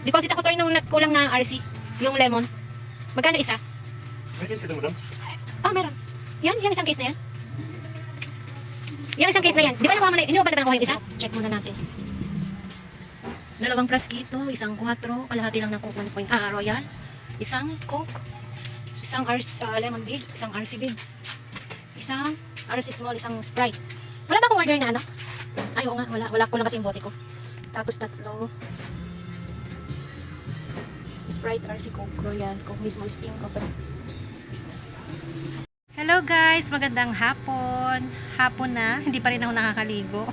Deposit ako to nung nagkulang na RC. Yung lemon. Magkano isa? May case ka din, madam? Ah, meron. Yan, yung isang case na yan. Yung isang case na yan. Di ba nakuha mo na, hindi mo ba nakuha yung isa? Check muna natin. Dalawang praskito, isang 4, kalahati lang ng Coke 1. Royal. Isang Coke. Isang lemon big, isang RC big. Isang RC small, isang Sprite. Wala ba akong order na ano? Ay, oo nga, wala ko lang kasi yung bote ko. Tapos 3. Sprite, RC, Coke, Royal, Coke mismo, Steam, Coke. Hello guys, magandang hapon. Hapon na, hindi pa rin ako nakakaligo.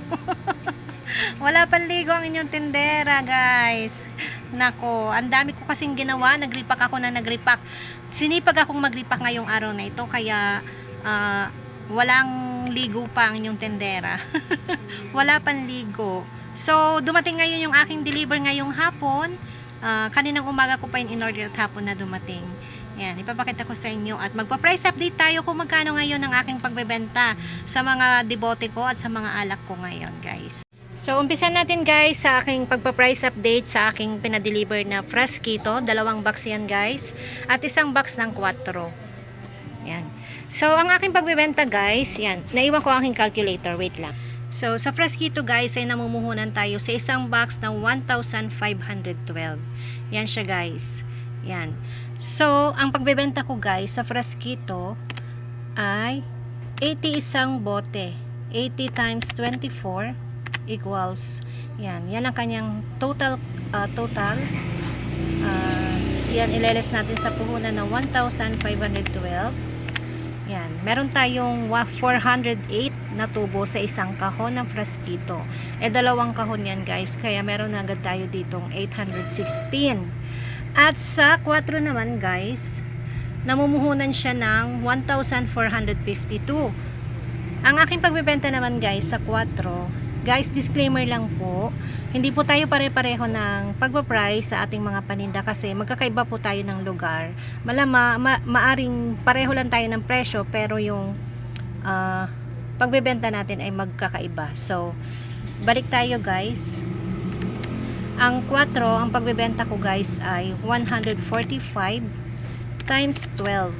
Wala pang ligo ang inyong tindera, guys. Nako, ang dami ko kasing ginawa. Nagripak ako na nagripak. Sinipag akong magripak ngayong araw na ito, kaya walang ligo pa ang inyong tindera. Wala pang ligo. So, dumating ngayon yung aking deliver ngayong hapon. Kaninang umaga ko pa in order at hapon na dumating. Yan, ipapakita ko sa inyo at magpa-price update tayo kung magkano ngayon ang aking pagbebenta sa mga debote ko at sa mga alak ko ngayon, guys. So, umpisa natin guys sa aking pagpa-price update sa aking pinadeliver na Frasquito. 2 box yan guys. At isang box ng 4. Yan. So, ang aking pagbebenta guys, yan. Naiwan ko ang aking calculator. Wait lang. So, sa Frasquito guys ay namumuhunan tayo sa isang box ng 1,512. Yan siya guys. Yan. So, ang pagbebenta ko guys sa Frasquito ay 80 isang bote. 80 times 24 equals, yan ang kanyang total. Yan, ileles natin sa puhunan ng 1,512. Yan, meron tayong 408 na tubo sa isang kahon ng Frasquito. 2 kahon yan guys, kaya meron na agad tayo ditong 816. At sa 4 naman guys, namumuhunan siya ng 1,452. Ang aking pagbebenta naman guys sa 4, guys, disclaimer lang po, hindi po tayo pare-pareho ng pagpa-price sa ating mga paninda kasi magkakaiba po tayo ng lugar. Maaring pareho lang tayo ng presyo pero yung pagbebenta natin ay magkakaiba. So, balik tayo guys. Ang 4, ang pagbebenta ko guys ay 145 times 12.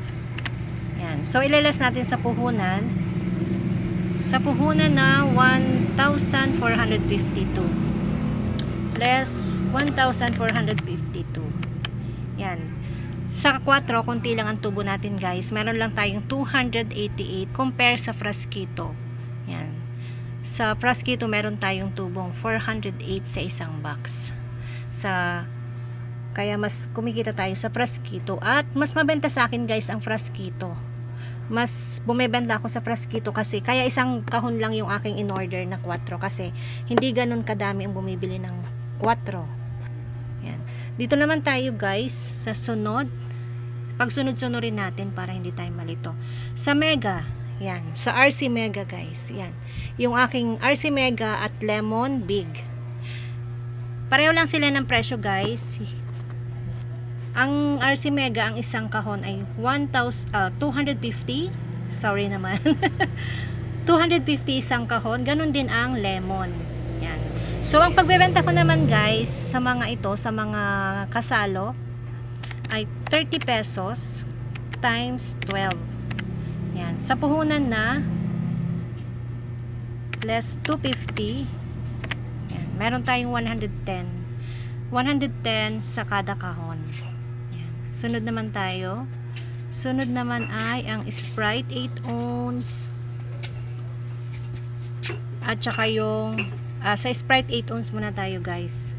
Yan. So, ileles natin sa puhunan. Sa puhunan na 1,452 less 1,452. Yan. Sa 4, konti lang ang tubo natin guys. Meron lang tayong 288 compare sa Frasquito. Yan. Sa Frasquito meron tayong tubong 408 sa isang box. Kaya mas kumikita tayo sa Frasquito at mas mabenta sa akin guys ang Frasquito. Mas bumebenta ako sa Frasquito kasi kaya isang kahon lang yung aking in-order na 4 kasi hindi ganun kadami ang bumibili ng 4. Yan. Dito naman tayo guys sa sunod. Pagsunod-sunurin natin para hindi tayo malito. Sa Mega, yan. Sa RC Mega guys, yan. Yung aking RC Mega at Lemon Big. Pareho lang sila ng presyo guys. Ang RC Mega, ang isang kahon ay 250. Sorry naman. 250 isang kahon. Ganon din ang lemon. Yan. So, ang pagbebenta ko naman guys, sa mga ito, sa mga kasalo, ay 30 pesos times 12. Yan. Sa puhunan na less 250. Yan. Meron tayong 110. 110 sa kada kahon. Sunod naman tayo. Sunod naman ay ang Sprite 8 ounce. At saka yung sa Sprite 8 ounce muna tayo guys.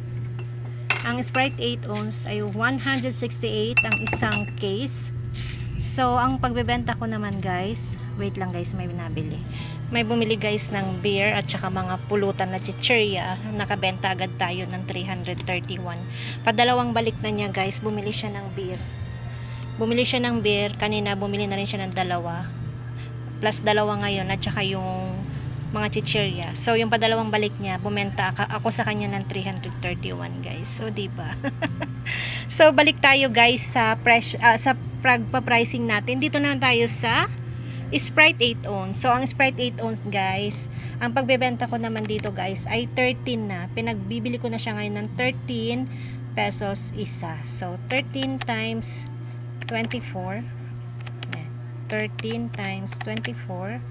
Ang Sprite 8 ounce ay 168 ang isang case. So, ang pagbebenta ko naman guys, wait lang guys, may nabili. May bumili guys ng beer at saka mga pulutan na chichirya. Nakabenta agad tayo ng 331. Padalawang balik na niya guys, bumili siya ng beer. Bumili siya ng beer, kanina bumili na rin siya ng 2. Plus 2 ngayon at saka yung mga chichirya. So, yung padalawang balik niya, bumenta ako sa kanya ng 331 guys. So, diba? So, balik tayo guys sa pagpa-pricing natin. Dito na tayo sa Sprite 8 ounce. So, ang Sprite 8 ounce guys, ang pagbebenta ko naman dito guys ay 13 na. Pinagbibili ko na siya ngayon ng 13 pesos isa. So, 13 times 24. Ayan. 13 times 24.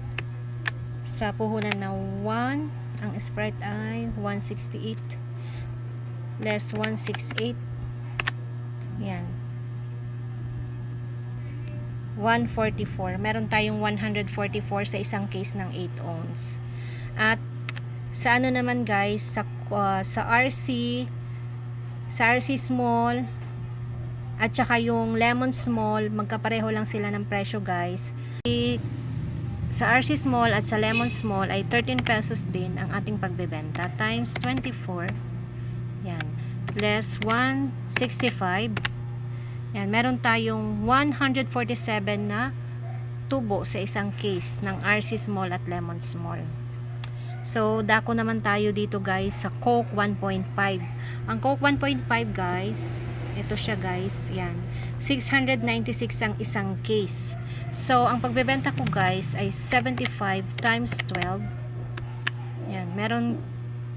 Sa puhunan na 1, ang Sprite ay 168. Less 168. Yan. 144. Meron tayong 144 sa isang case ng 8 ounce. At sa ano naman guys, sa RC small at saka yung lemon small, magkapareho lang sila ng presyo guys. Sa RC small at sa lemon small ay 13 pesos din ang ating pagbebenta times 24. Yan. Less 165. Yan, meron tayong 147 na tubo sa isang case ng RC small at lemon small. So, dako naman tayo dito guys sa Coke 1.5. Ang Coke 1.5 guys, ito siya guys, yan. 696 ang isang case. So, ang pagbebenta ko guys ay 75 times 12. Yan, meron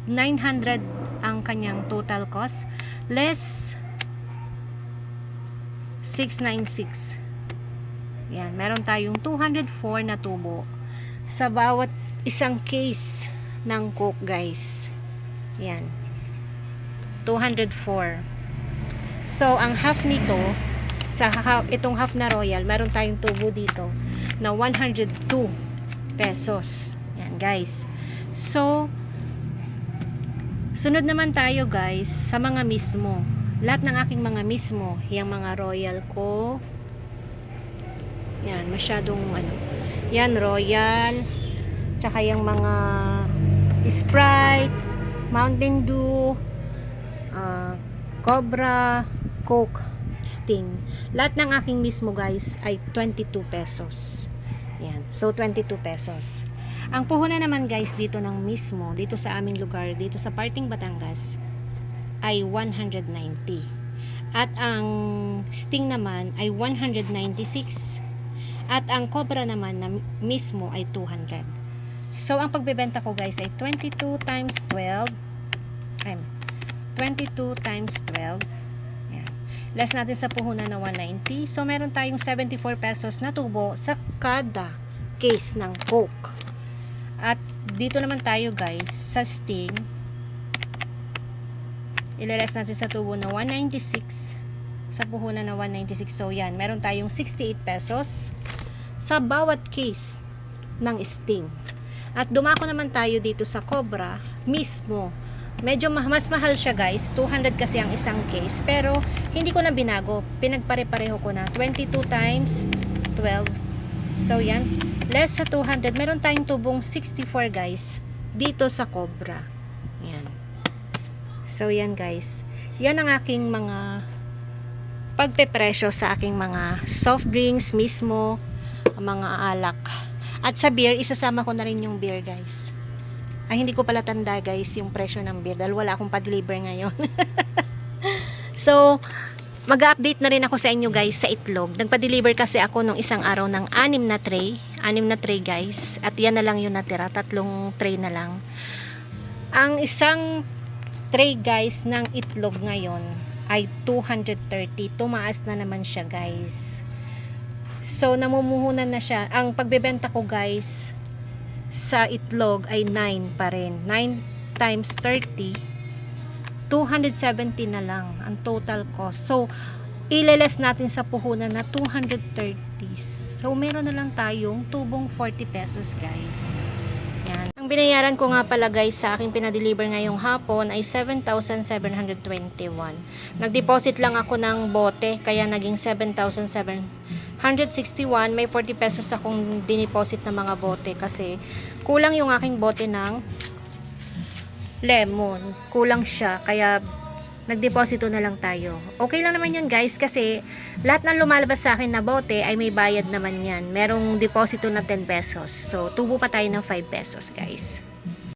900 ang kanyang total cost. Less 696. Yan, meron tayong 204 na tubo sa bawat isang case ng Coke guys. Yan. 204. So, ang half nito, itong half na Royal, meron tayong tubo dito na 102 pesos. Yan guys. So, sunod naman tayo guys sa mga mismo. Lahat ng aking mga mismo, yung mga Royal ko, yan, masyadong ano, yan, Royal, tsaka yung mga Sprite, Mountain Dew, Cobra, Coke, Sting. Lahat ng aking mismo guys ay 22 pesos. Yan, so 22 pesos. Ang puhunan naman guys dito ng mismo, dito sa aming lugar, dito sa Parting Batangas, ay 190. At ang Sting naman ay 196. At ang Cobra naman na mismo ay 200. So, ang pagbebenta ko guys ay 22 times 12. 22 times 12. Yan. Less natin sa puhunan na 190. So, meron tayong 74 pesos na tubo sa kada case ng Coke. At dito naman tayo guys sa Sting. Ilaless natin sa tubo na 196 sa puhunan na 196. So yan, meron tayong 68 pesos sa bawat case ng Sting. At dumako naman tayo dito sa Cobra mismo. Medyo mas mahal siya guys, 200 kasi ang isang case, pero hindi ko na binago, pinagpare-pareho ko na 22 times 12. So yan, less sa 200. Meron tayong tubong 64 guys dito sa Cobra. Yan. So, yan guys. Yan ang aking mga pagpepresyo sa aking mga soft drinks mismo, mga alak. At sa beer, isasama ko na rin yung beer guys. Ay, hindi ko pala tanda guys yung presyo ng beer dahil wala akong pa-deliver ngayon. So, mag-update na rin ako sa inyo guys sa itlog. Nagpa-deliver kasi ako nung isang araw ng 6 na tray. 6 na tray guys. At yan na lang yung natira. 3 tray na lang. Ang isang tray guys ng itlog ngayon ay 230. Tumaas na naman siya guys. So namumuhunan na siya. Ang pagbebenta ko guys sa itlog ay 9 pa rin. 9 times 30, 270 na lang ang total cost. So ileles natin sa puhunan na 230. So meron na lang tayong tubong 40 pesos guys. Yan. Ang binayaran ko nga pala guys sa aking pinadeliver ngayong hapon ay 7,721. Nag-deposit lang ako ng bote kaya naging 7,761. May 40 pesos akong dineposit na mga bote kasi kulang yung aking bote ng lemon. Kulang siya kaya nagdeposito na lang tayo. Okay lang naman yun guys kasi lahat ng lumalabas sa akin na bote ay may bayad naman yan. Merong deposito na 10 pesos. So, tubo pa tayo ng 5 pesos guys.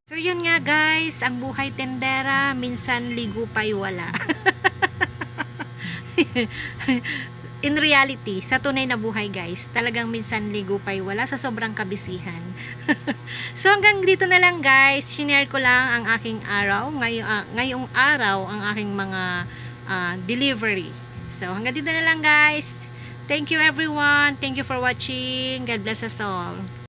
So, yun nga guys. Ang buhay tendera, minsan ligo pa'y wala. In reality, sa tunay na buhay guys, talagang minsan ligo pa'y wala sa sobrang kabisihan. So hanggang dito na lang guys, shinare ko lang ang aking araw. Ngayong araw, ang aking mga delivery. So, hanggang dito na lang guys. Thank you everyone. Thank you for watching. God bless us all.